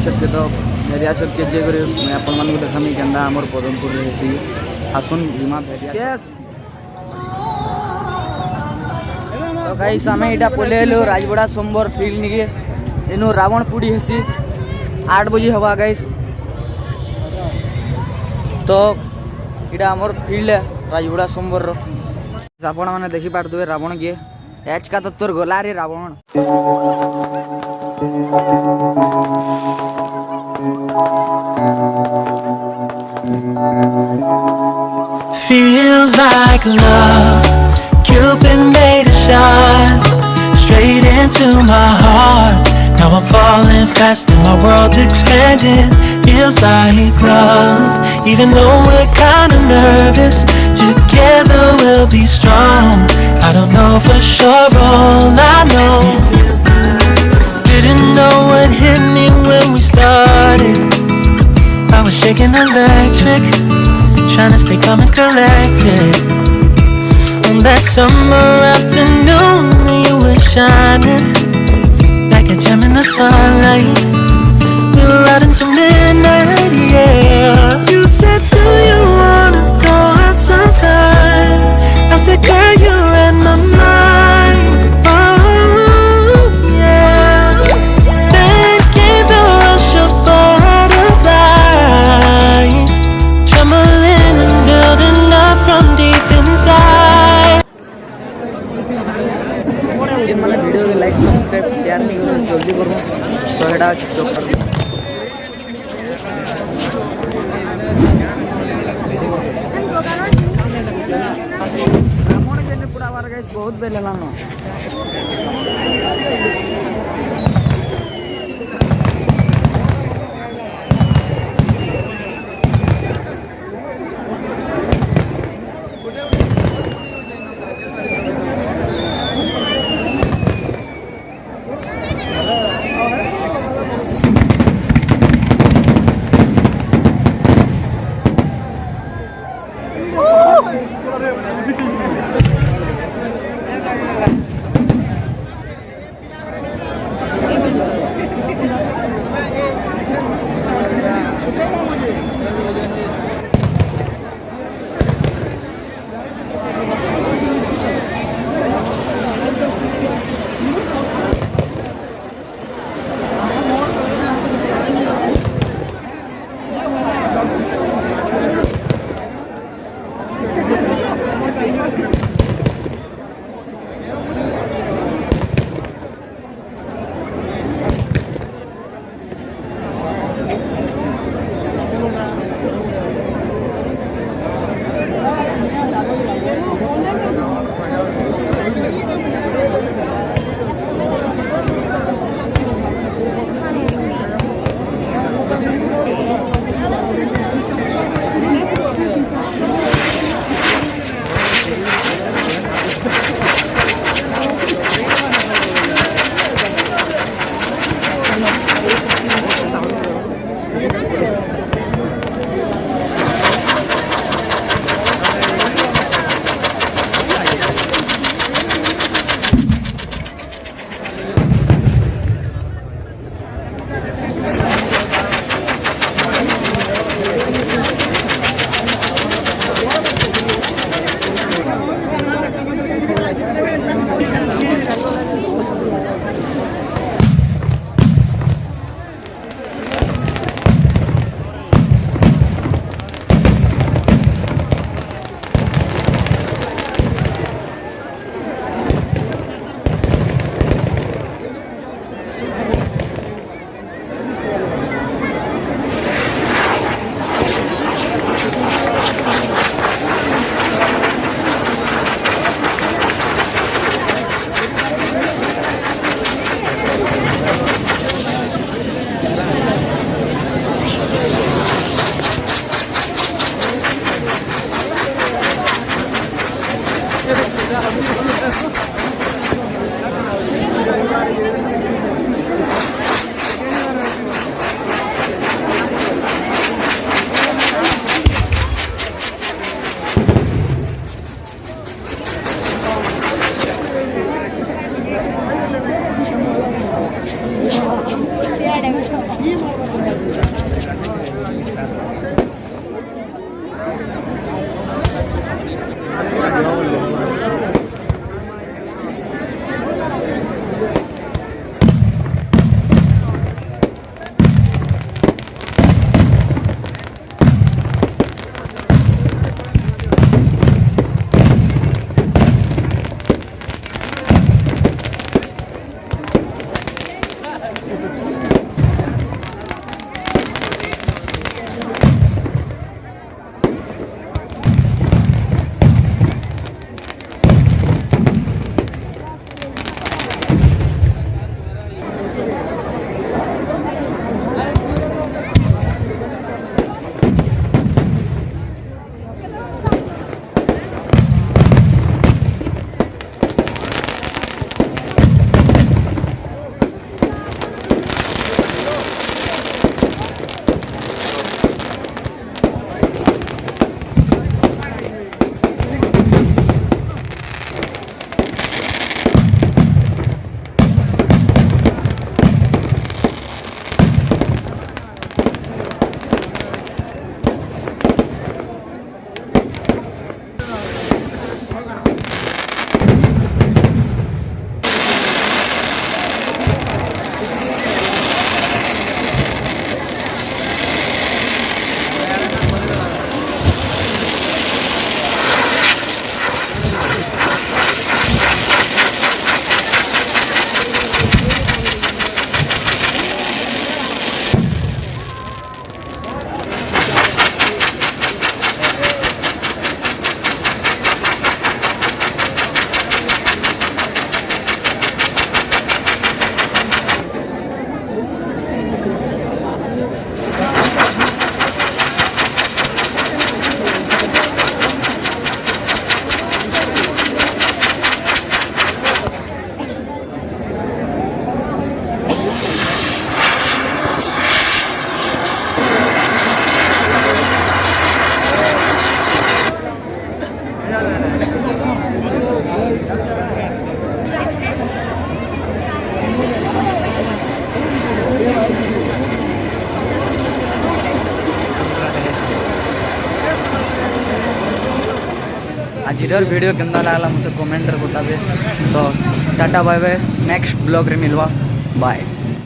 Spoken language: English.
छत के तो भेड़िया छत के जे करे मैं अपन मन को देखामी केंदा हमर पदमपुर रे हेसी आसुन भीमा भेड़िया तो गाइस आमे इटा पलेलो राजबड़ा सोमवार फील्ड निके एनो रावण पुड़ी हेसी 8 बजे हवा गाइस तो इटा हमर फील्ड है राजबड़ा सोमवार रो आपण माने देखि पारदुवे रावण के एच का तो तोर गला रे Ravan Feels like love, Cupid made a shot straight into my heart. Now I'm falling fast and my world's expanding. Feels like love, even though we're kinda nervous. Together we'll be strong. I don't know for sure, all I know. Didn't know what hit me when we started. I was shaking electric, trying to stay calm and collected. On that summer afternoon, you were shining like a gem in the sunlight. We were out until midnight, yeah. You said, do you wanna go out sometime? I said, girl, you read my mind. Oh, yeah. Then came the rush of butterflies, trembling and building up from deep inside. जिन माने video के like subscribe share नहीं करो जल्दी करो तो हेडा चोक कर रावण के पूरा बार गाइस बहुत बेले लानो आजिर वीडियो केन्दा लागला मते कमेंट रे बताबे। तो tata bye bye, next blog रे मिलवा, बाय।